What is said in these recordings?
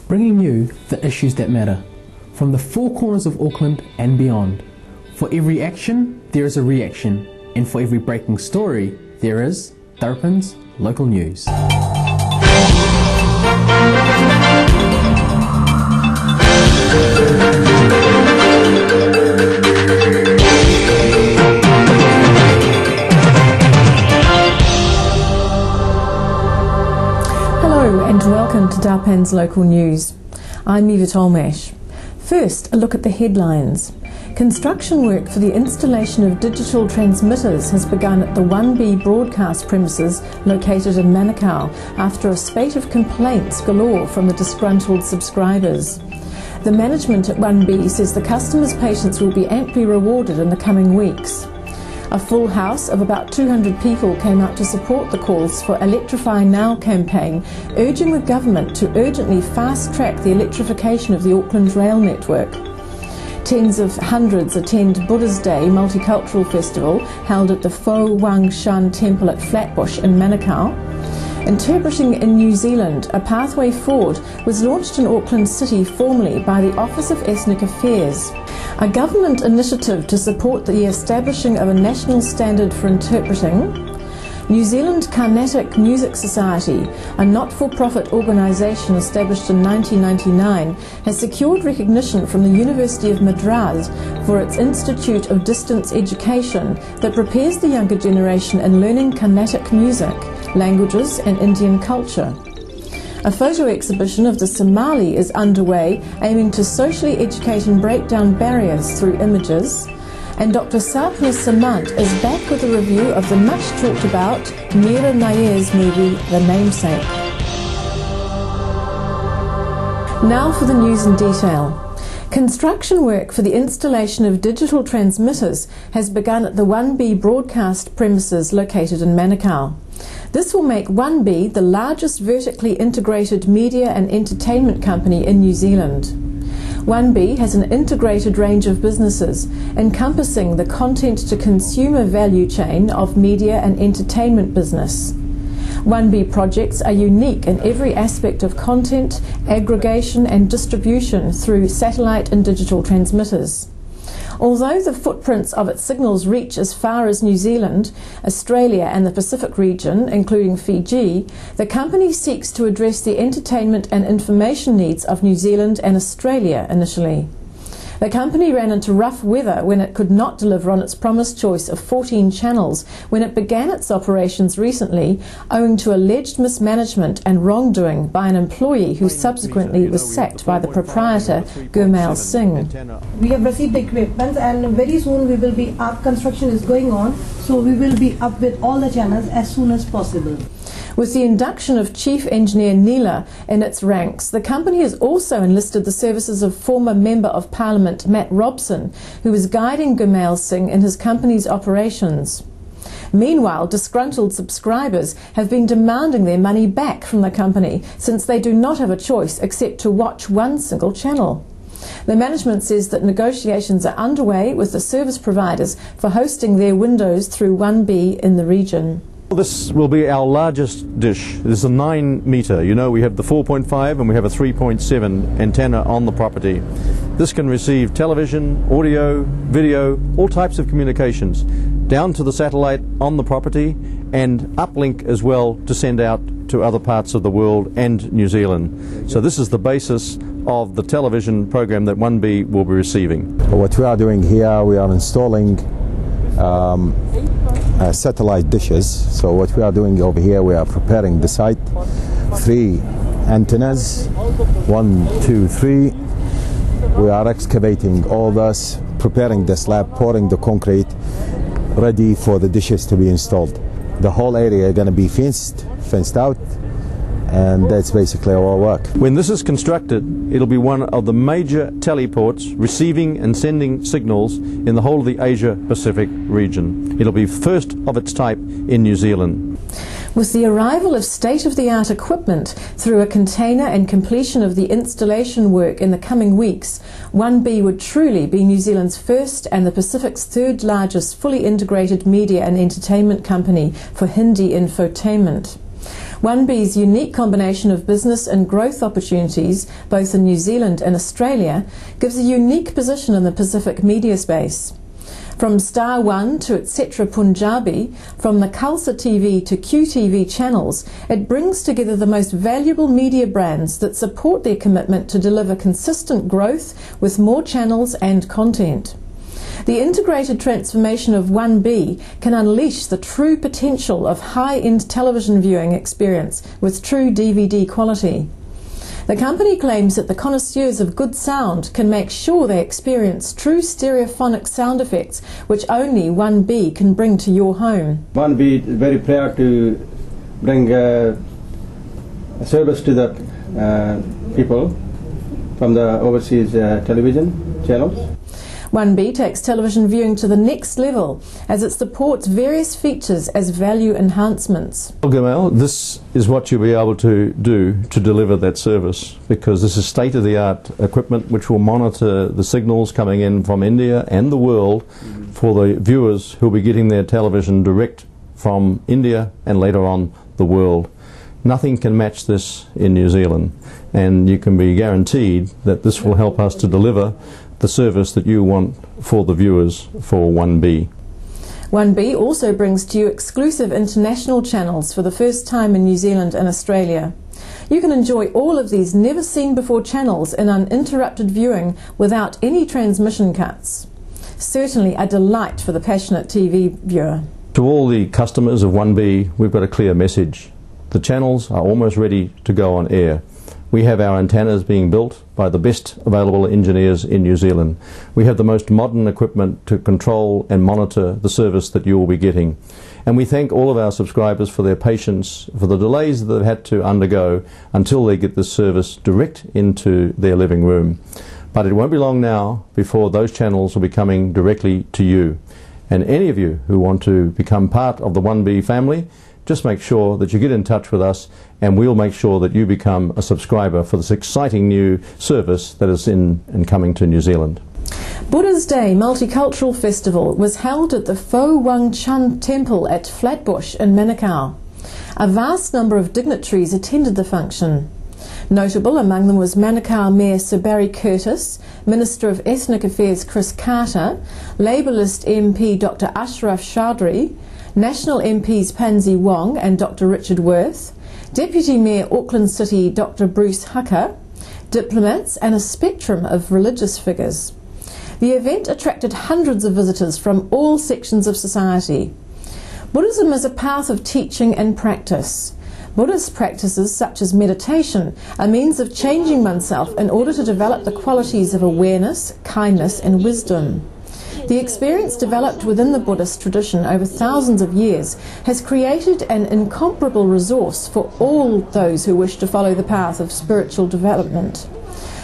bringing you the issues that matter, from the four corners of Auckland and beyond. For every action, there is a reaction, and for every breaking story, there is Darpan's local news. Hello and welcome to Darpan's local news. I'm Eva Tolmash. First, a look at the headlines. Construction work for the installation of digital transmitters has begun at the 1B broadcast premises located in Manukau after a spate of complaints galore from the disgruntled subscribers. The management at 1B says the customers' patience will be amply rewarded in the coming weeks. A full house of about 200 people came out to support the calls for Electrify Now campaign, urging the government to urgently fast-track the electrification of the Auckland rail network. Tens of hundreds attend Buddha's Day Multicultural Festival held at the Fo Wang Shan Temple at Flatbush in Manukau. Interpreting in New Zealand, a pathway forward was launched in Auckland City formally by the Office of Ethnic Affairs. A government initiative to support the establishing of a national standard for interpreting. New Zealand Carnatic Music Society, a not-for-profit organisation established in 1999, has secured recognition from the University of Madras for its Institute of Distance Education that prepares the younger generation in learning Carnatic music, languages and Indian culture. A photo exhibition of the Somali is underway, aiming to socially educate and break down barriers through images. And Dr. Sapna Samant is back with a review of the much talked about Mira Nair's movie, The Namesake. Now for the news in detail. Construction work for the installation of digital transmitters has begun at the 1B broadcast premises located in Manukau. This will make 1B the largest vertically integrated media and entertainment company in New Zealand. 1B has an integrated range of businesses encompassing the content to consumer value chain of media and entertainment business. 1B projects are unique in every aspect of content, aggregation and distribution through satellite and digital transmitters. Although the footprints of its signals reach as far as New Zealand, Australia and the Pacific region, including Fiji, the company seeks to address the entertainment and information needs of New Zealand and Australia initially. The company ran into rough weather when it could not deliver on its promised choice of 14 channels when it began its operations recently, owing to alleged mismanagement and wrongdoing by an employee who subsequently was sacked by the proprietor, Kamal Singh. We have received the equipment and very soon our construction is going on, so we will be up with all the channels as soon as possible. With the induction of Chief Engineer Neela in its ranks, the company has also enlisted the services of former Member of Parliament Matt Robson, who is guiding Kamal Singh in his company's operations. Meanwhile, disgruntled subscribers have been demanding their money back from the company since they do not have a choice except to watch one single channel. The management says that negotiations are underway with the service providers for hosting their windows through 1B in the region. This will be our largest dish. This is a 9 metre. You know, we have the 4.5 and we have a 3.7 antenna on the property. This can receive television, audio, video, all types of communications down to the satellite on the property and uplink as well to send out to other parts of the world and New Zealand. So this is the basis of the television program that 1B will be receiving. What we are doing here, we are installing satellite dishes. So what we are doing over here, we are preparing the site. 3 antennas, 1, 2, 3. We are excavating all this, preparing the slab, pouring the concrete, ready for the dishes to be installed. The whole area is going to be fenced out, and that's basically our work. When this is constructed, it'll be one of the major teleports receiving and sending signals in the whole of the Asia-Pacific region. It'll be first of its type in New Zealand. With the arrival of state-of-the-art equipment through a container and completion of the installation work in the coming weeks, 1B would truly be New Zealand's first and the Pacific's third largest fully integrated media and entertainment company for Hindi infotainment. 1B's unique combination of business and growth opportunities, both in New Zealand and Australia, gives a unique position in the Pacific media space. From Star One to Etc. Punjabi, from the Khalsa TV to QTV channels, it brings together the most valuable media brands that support their commitment to deliver consistent growth with more channels and content. The integrated transformation of 1B can unleash the true potential of high-end television viewing experience with true DVD quality. The company claims that the connoisseurs of good sound can make sure they experience true stereophonic sound effects which only 1B can bring to your home. 1B is very proud to bring a service to the people from the overseas television channels. 1B takes television viewing to the next level as it supports various features as value enhancements. Well, Kamal, this is what you'll be able to do to deliver that service, because this is state-of-the-art equipment which will monitor the signals coming in from India and the world for the viewers who'll be getting their television direct from India and later on the world. Nothing can match this in New Zealand, and you can be guaranteed that this will help us to deliver the service that you want for the viewers for 1B. 1B also brings to you exclusive international channels for the first time in New Zealand and Australia. You can enjoy all of these never-seen-before channels in uninterrupted viewing without any transmission cuts. Certainly a delight for the passionate TV viewer. To all the customers of 1B, we've got a clear message. The channels are almost ready to go on air. We have our antennas being built by the best available engineers in New Zealand. We have the most modern equipment to control and monitor the service that you will be getting. And we thank all of our subscribers for their patience, for the delays that they've had to undergo until they get this service direct into their living room. But it won't be long now before those channels will be coming directly to you. And any of you who want to become part of the 1B family, just make sure that you get in touch with us, and we'll make sure that you become a subscriber for this exciting new service that is in and coming to New Zealand. Buddha's Day Multicultural Festival was held at the Fo Wang Chun Temple at Flatbush in Manukau. A vast number of dignitaries attended the function. Notable among them was Manukau Mayor Sir Barry Curtis, Minister of Ethnic Affairs Chris Carter, Labourist MP Dr Ashraf Chaudhry, National MPs Pansy Wong and Dr Richard Worth, Deputy Mayor Auckland City Dr Bruce Hucker, diplomats and a spectrum of religious figures. The event attracted hundreds of visitors from all sections of society. Buddhism is a path of teaching and practice. Buddhist practices such as meditation are means of changing oneself in order to develop the qualities of awareness, kindness and wisdom. The experience developed within the Buddhist tradition over thousands of years has created an incomparable resource for all those who wish to follow the path of spiritual development.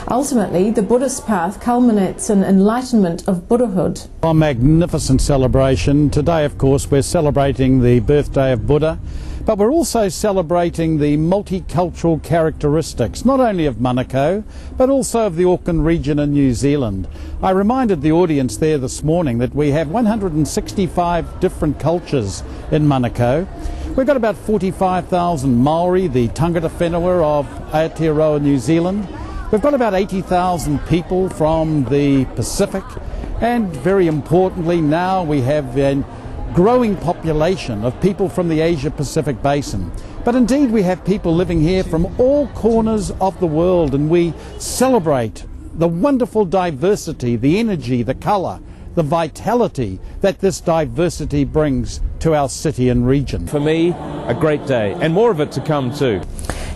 Ultimately, the Buddhist path culminates in enlightenment of Buddhahood. A magnificent celebration. Today, of course, we're celebrating the birthday of Buddha, but we're also celebrating the multicultural characteristics, not only of Manukau, but also of the Auckland region in New Zealand. I reminded the audience there this morning that we have 165 different cultures in Manukau. We've got about 45,000 Maori, the tangata whenua of Aotearoa, New Zealand. We've got about 80,000 people from the Pacific, and very importantly now we have a growing population of people from the Asia-Pacific basin. But indeed we have people living here from all corners of the world, and we celebrate the wonderful diversity, the energy, the colour, the vitality that this diversity brings to our city and region. For me, a great day, and more of it to come too.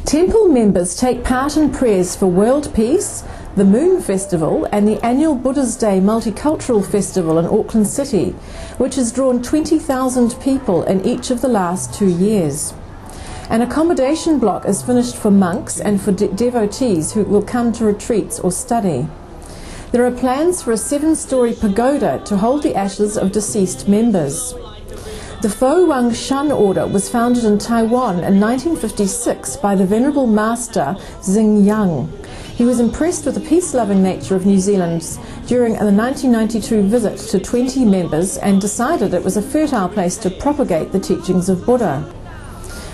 Temple members take part in prayers for world peace, the Moon Festival and the annual Buddha's Day Multicultural Festival in Auckland City, which has drawn 20,000 people in each of the last 2 years. An accommodation block is finished for monks and for devotees who will come to retreats or study. There are plans for a 7-storey pagoda to hold the ashes of deceased members. The Fo Wang Chun Order was founded in Taiwan in 1956 by the Venerable Master Xing Yang. He was impressed with the peace-loving nature of New Zealand during a 1992 visit to 20 members and decided it was a fertile place to propagate the teachings of Buddha.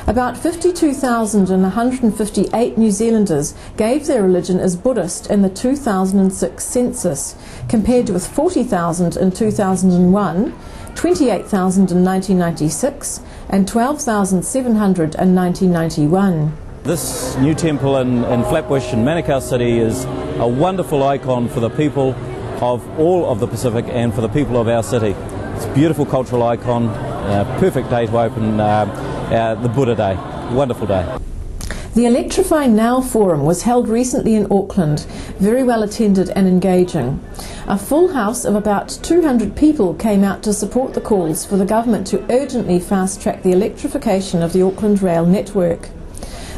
About 52,158 New Zealanders gave their religion as Buddhist in the 2006 census, compared with 40,000 in 2001, 28,000 in 1996 and 12,700 in 1991. This new temple in Flatbush in Manukau City is a wonderful icon for the people of all of the Pacific and for the people of our city. It's a beautiful cultural icon, perfect day to open the Buddha Day. Wonderful day. The Electrify Now Forum was held recently in Auckland, very well attended and engaging. A full house of about 200 people came out to support the calls for the government to urgently fast-track the electrification of the Auckland rail network.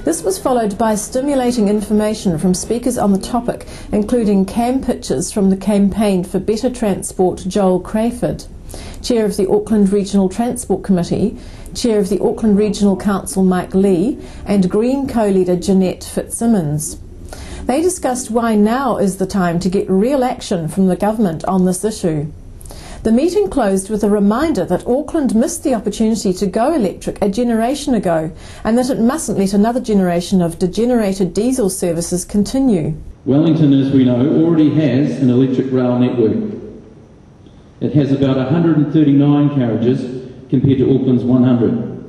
This was followed by stimulating information from speakers on the topic, including cam pictures from the Campaign for Better Transport Joel Crayford, Chair of the Auckland Regional Transport Committee, Chair of the Auckland Regional Council Mike Lee, and Green co-leader Jeanette Fitzsimmons. They discussed why now is the time to get real action from the government on this issue. The meeting closed with a reminder that Auckland missed the opportunity to go electric a generation ago, and that it mustn't let another generation of degenerated diesel services continue. Wellington, as we know, already has an electric rail network. It has about 139 carriages compared to Auckland's 100.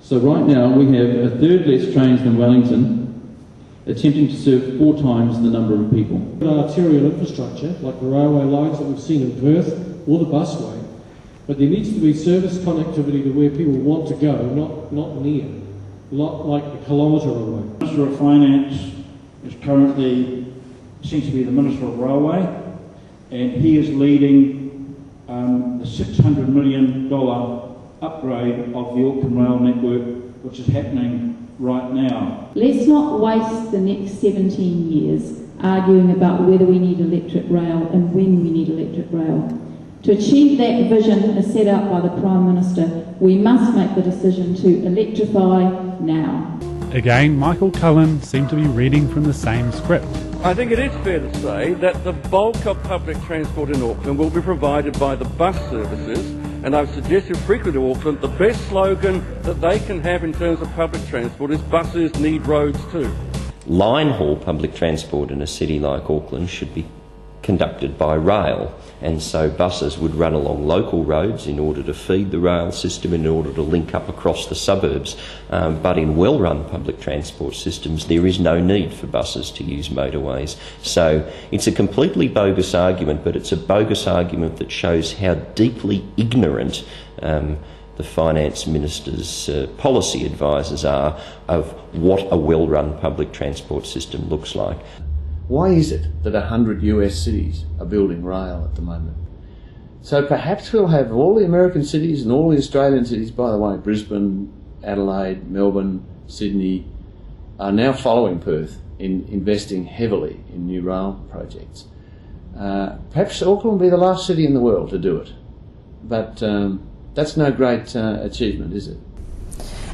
So right now we have a third less trains than Wellington, attempting to serve 4 times the number of people. Arterial infrastructure, like the railway lines that we've seen in Perth, or the busway, but there needs to be service connectivity to where people want to go, not near, not like a kilometre away. The Minister of Finance is currently, seems to be the Minister of Railway, and he is leading the $600 million upgrade of the Auckland rail network, which is happening right now. Let's not waste the next 17 years arguing about whether we need electric rail and when we need electric rail. To achieve that vision as set out by the Prime Minister, we must make the decision to electrify now. Again, Michael Cullen seemed to be reading from the same script. I think it is fair to say that the bulk of public transport in Auckland will be provided by the bus services, and I've suggested frequently to Auckland the best slogan that they can have in terms of public transport is buses need roads too. Line haul public transport in a city like Auckland should be conducted by rail, and so buses would run along local roads in order to feed the rail system, in order to link up across the suburbs, but in well-run public transport systems there is no need for buses to use motorways. So it's a completely bogus argument, but it's a bogus argument that shows how deeply ignorant the Finance Minister's policy advisors are of what a well-run public transport system looks like. Why is it that 100 US cities are building rail at the moment? So perhaps we'll have all the American cities and all the Australian cities, by the way, Brisbane, Adelaide, Melbourne, Sydney, are now following Perth in investing heavily in new rail projects. Perhaps Auckland will be the last city in the world to do it, but that's no great achievement, is it?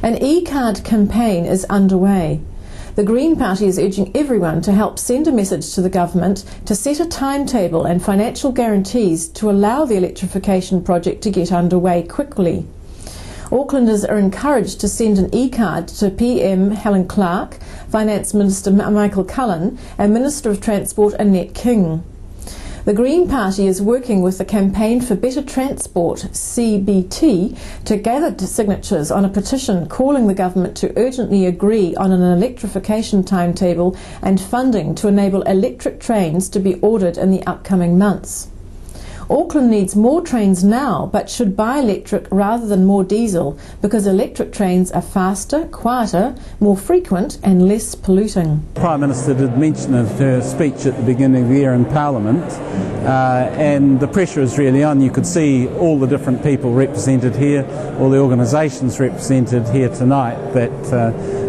An e-card campaign is underway. The Green Party is urging everyone to help send a message to the government to set a timetable and financial guarantees to allow the electrification project to get underway quickly. Aucklanders are encouraged to send an e-card to PM Helen Clark, Finance Minister Michael Cullen and Minister of Transport Annette King. The Green Party is working with the Campaign for Better Transport, CBT, to gather signatures on a petition calling the government to urgently agree on an electrification timetable and funding to enable electric trains to be ordered in the upcoming months. Auckland needs more trains now, but should buy electric rather than more diesel, because electric trains are faster, quieter, more frequent and less polluting. The Prime Minister did mention in her speech at the beginning of the year in Parliament, and the pressure is really on. You could see all the different people represented here, all the organisations represented here tonight, that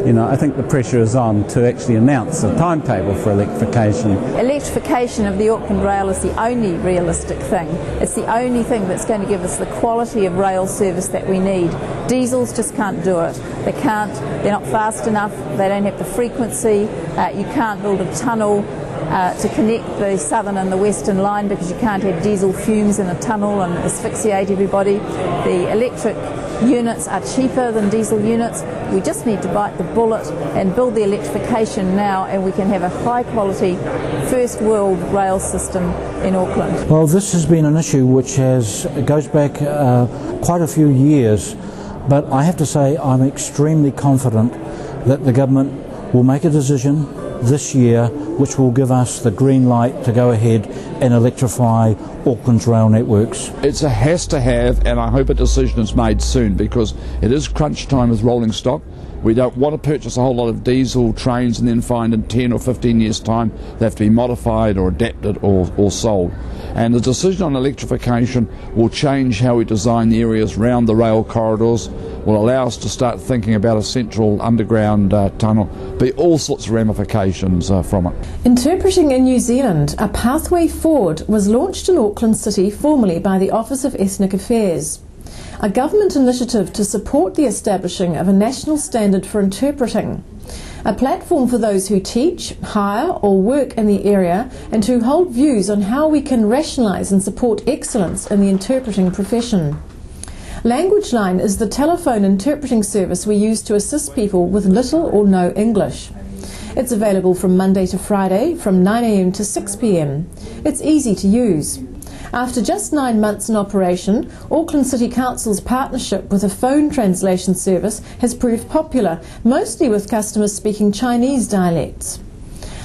I think the pressure is on to actually announce a timetable for electrification. Electrification of the Auckland Rail is the only realistic thing. It's the only thing that's going to give us the quality of rail service that we need. Diesels just can't do it. They're not fast enough, they don't have the frequency, you can't build a tunnel to connect the southern and the western line because you can't have diesel fumes in a tunnel and asphyxiate everybody. The electric units are cheaper than diesel units. We just need to bite the bullet and build the electrification now, and we can have a high quality first world rail system in Auckland. Well, this has been an issue which goes back quite a few years, but I have to say I'm extremely confident that the government will make a decision this year which will give us the green light to go ahead and electrify Auckland's rail networks. It's a has to have, and I hope a decision is made soon, because it is crunch time with rolling stock. We don't want to purchase a whole lot of diesel trains and then find in 10 or 15 years' time they have to be modified or adapted or sold. And the decision on electrification will change how we design the areas round the rail corridors, will allow us to start thinking about a central underground tunnel, be all sorts of ramifications from it. Interpreting in New Zealand, a pathway forward was launched in Auckland City formally by the Office of Ethnic Affairs, a government initiative to support the establishing of a national standard for interpreting, a platform for those who teach, hire or work in the area and who hold views on how we can rationalise and support excellence in the interpreting profession. Language Line is the telephone interpreting service we use to assist people with little or no English. It's available from Monday to Friday from 9 a.m. to 6 p.m. It's easy to use. After just 9 months in operation, Auckland City Council's partnership with a phone translation service has proved popular, mostly with customers speaking Chinese dialects.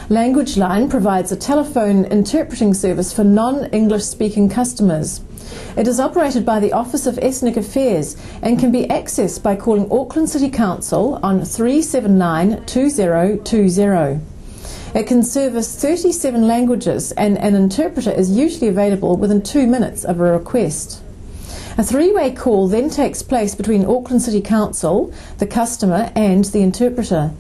Language Line provides a telephone interpreting service for non-English speaking customers. It is operated by the Office of Ethnic Affairs and can be accessed by calling Auckland City Council on 379 2020. It can service 37 languages, and an interpreter is usually available within 2 minutes of a request. A three-way call then takes place between Auckland City Council, the customer and the interpreter.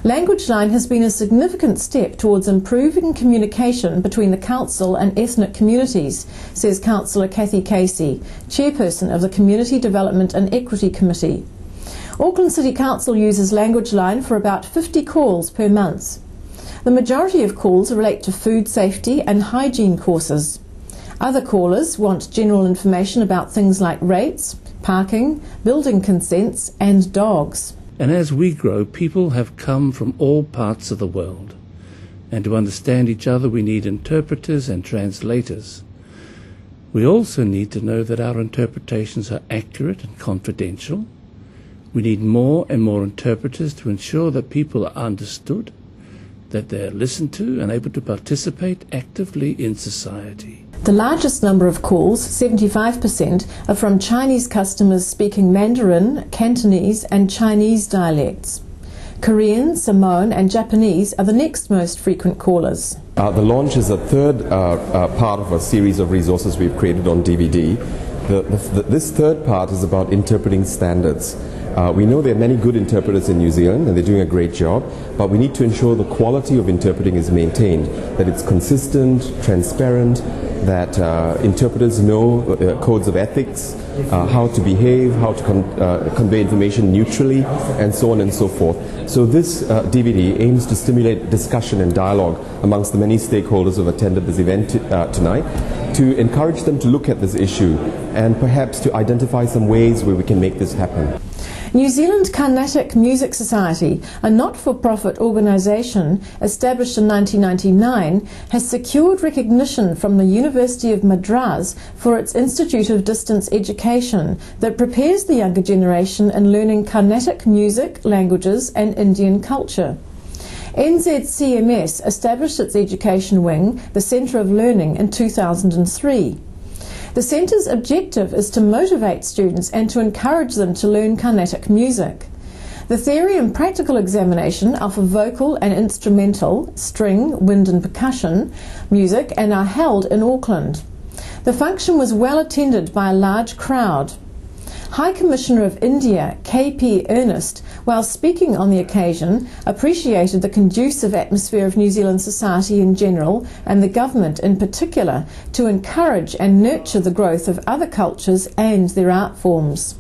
Language Line has been a significant step towards improving communication between the Council and ethnic communities, says Councillor Kathy Casey, Chairperson of the Community Development and Equity Committee. Auckland City Council uses Language Line for about 50 calls per month. The majority of calls relate to food safety and hygiene courses. Other callers want general information about things like rates, parking, building consents and dogs. And as we grow, people have come from all parts of the world. And to understand each other, we need interpreters and translators. We also need to know that our interpretations are accurate and confidential. We need more and more interpreters to ensure that people are understood, that they are listened to and able to participate actively in society. The largest number of calls, 75%, are from Chinese customers speaking Mandarin, Cantonese and Chinese dialects. Korean, Samoan and Japanese are the next most frequent callers. The launch is a third part of a series of resources we've created on DVD. This third part is about interpreting standards. We know there are many good interpreters in New Zealand and they're doing a great job, but we need to ensure the quality of interpreting is maintained, that it's consistent, transparent, that interpreters know codes of ethics, how to behave, how to convey information neutrally, and so on and so forth. So this DVD aims to stimulate discussion and dialogue amongst the many stakeholders who have attended this event tonight, to encourage them to look at this issue and perhaps to identify some ways where we can make this happen. New Zealand Carnatic Music Society, a not-for-profit organisation established in 1999, has secured recognition from the University of Madras for its Institute of Distance Education that prepares the younger generation in learning Carnatic music, languages and Indian culture. NZCMS established its education wing, the Centre of Learning, in 2003. The Centre's objective is to motivate students and to encourage them to learn Carnatic music. The theory and practical examination offer vocal and instrumental, string, wind and percussion music and are held in Auckland. The function was well attended by a large crowd. High Commissioner of India, K.P. Ernest, while speaking on the occasion, appreciated the conducive atmosphere of New Zealand society in general and the government in particular to encourage and nurture the growth of other cultures and their art forms.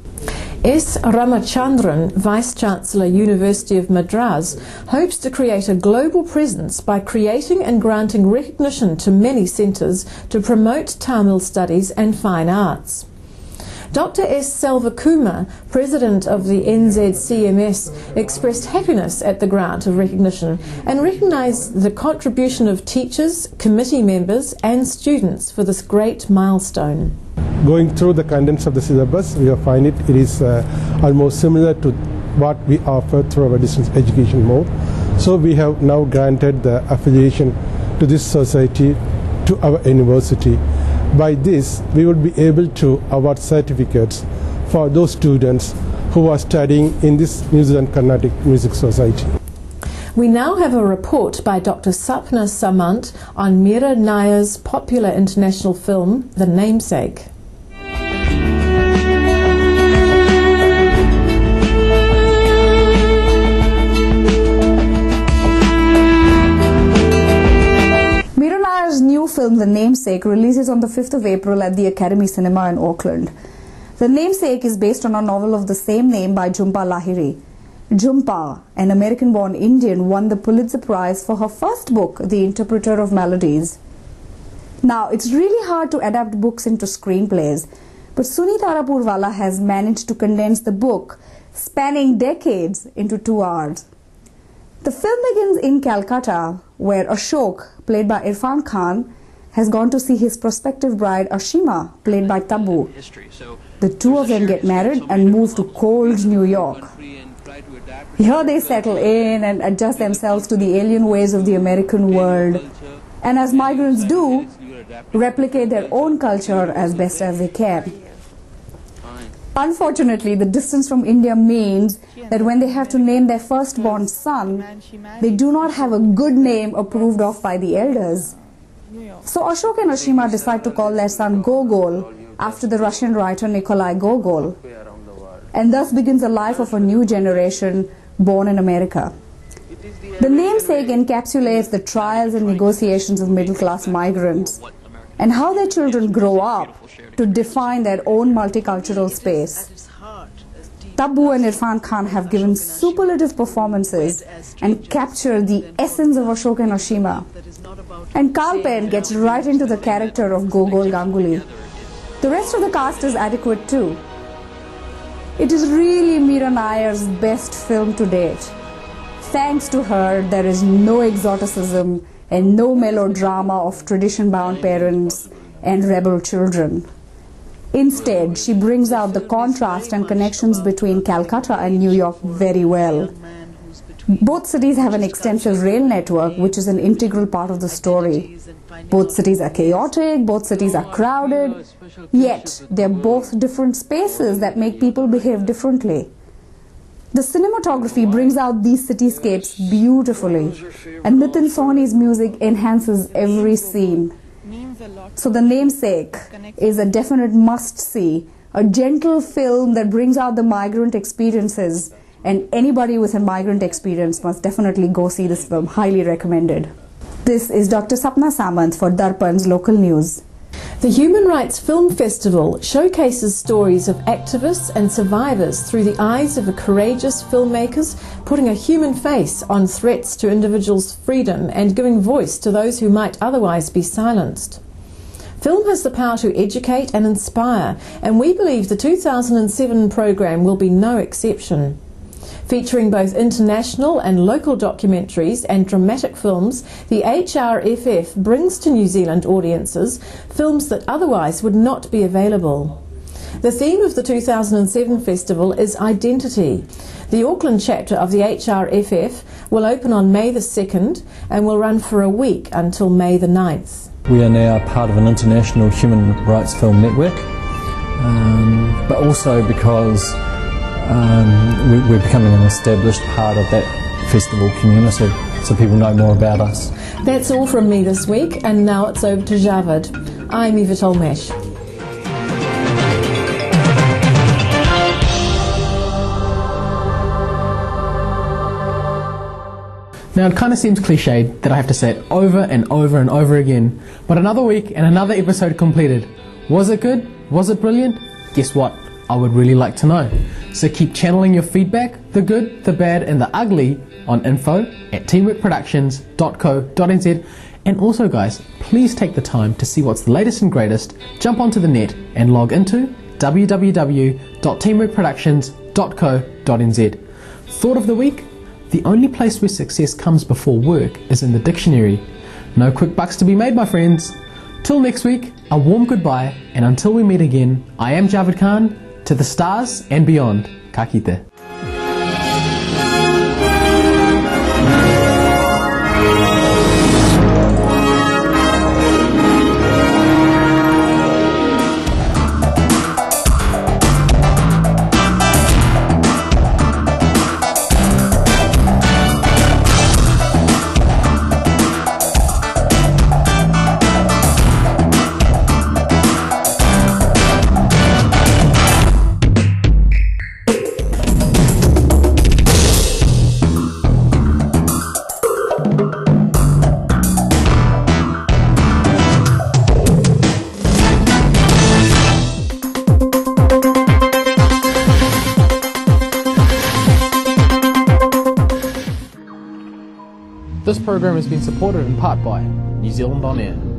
S. Ramachandran, Vice-Chancellor, University of Madras, hopes to create a global presence by creating and granting recognition to many centres to promote Tamil studies and fine arts. Dr. S. Selvakumar, President of the NZCMS, expressed happiness at the grant of recognition and recognised the contribution of teachers, committee members and students for this great milestone. Going through the contents of the syllabus, we find it is almost similar to what we offer through our distance education mode. So we have now granted the affiliation to this society to our university. By this, we will be able to award certificates for those students who are studying in this New Zealand Carnatic Music Society. We now have a report by Dr. Sapna Samant on Meera Nayar's popular international film, The Namesake. New film The Namesake releases on the 5th of April at the Academy Cinema in Auckland. The Namesake is based on a novel of the same name by Jhumpa Lahiri. Jhumpa, an American-born Indian, won the Pulitzer Prize for her first book, The Interpreter of Melodies. Now, it's really hard to adapt books into screenplays, but Sunita Arapurwala has managed to condense the book, spanning decades, into 2 hours. The film begins in Calcutta, where Ashok, played by Irfan Khan, has gone to see his prospective bride Ashima, played by Tabu. The two of them get married and move to cold New York. Here they settle in and adjust themselves to the alien ways of the American world, and as migrants do, replicate their own culture as best as they can. Unfortunately, the distance from India means that when they have to name their firstborn son, they do not have a good name approved of by the elders. So Ashok and Ashima decide to call their son Gogol after the Russian writer Nikolai Gogol. And thus begins the life of a new generation born in America. The Namesake encapsulates the trials and negotiations of middle-class migrants and how their children grow up to define their own multicultural space. Tabu and Irfan Khan have given superlative performances and captured the essence of Ashok and Ashima. And Kalpen gets right into the character of Gogol Ganguly. The rest of the cast is adequate too. It is really Meera Nayar's best film to date. Thanks to her, there is no exoticism and no melodrama of tradition-bound parents and rebel children. Instead, she brings out the contrast and connections between Calcutta and New York very well. Both cities have an extensive rail network, which is an integral part of the story. Both cities are chaotic, both cities are crowded, yet they're both different spaces that make people behave differently. The cinematography brings out these cityscapes beautifully, and Nitin Sawhney's music enhances every scene. So The Namesake is a definite must-see, a gentle film that brings out the migrant experiences, and anybody with a migrant experience must definitely go see this film. Highly recommended. This is Dr. Sapna Samant for Darpan's Local News. The Human Rights Film Festival showcases stories of activists and survivors through the eyes of courageous filmmakers, putting a human face on threats to individuals' freedom and giving voice to those who might otherwise be silenced. Film has the power to educate and inspire, and we believe the 2007 programme will be no exception. Featuring both international and local documentaries and dramatic films, the HRFF brings to New Zealand audiences films that otherwise would not be available. The theme of the 2007 festival is identity. The Auckland chapter of the HRFF will open on May the 2nd and will run for a week until May the 9th. We are now part of an international human rights film network, but also because we're becoming an established part of that festival community, so people know more about us. That's all from me this week, and now it's over to Javid. I'm Eva Tolmesh. Now it kind of seems cliched that I have to say it over and over and over again, but another week and another episode completed. Was it good? Was it brilliant? Guess what? I would really like to know. So keep channeling your feedback, the good, the bad and the ugly on info@teamworkproductions.co.nz. And also guys, please take the time to see what's the latest and greatest, jump onto the net and log into www.teamworkproductions.co.nz. Thought of the week? The only place where success comes before work is in the dictionary. No quick bucks to be made, my friends. Till next week, a warm goodbye, and until we meet again, I am Javed Khan, to the stars and beyond. Ka kite. This program has been supported in part by New Zealand On Air.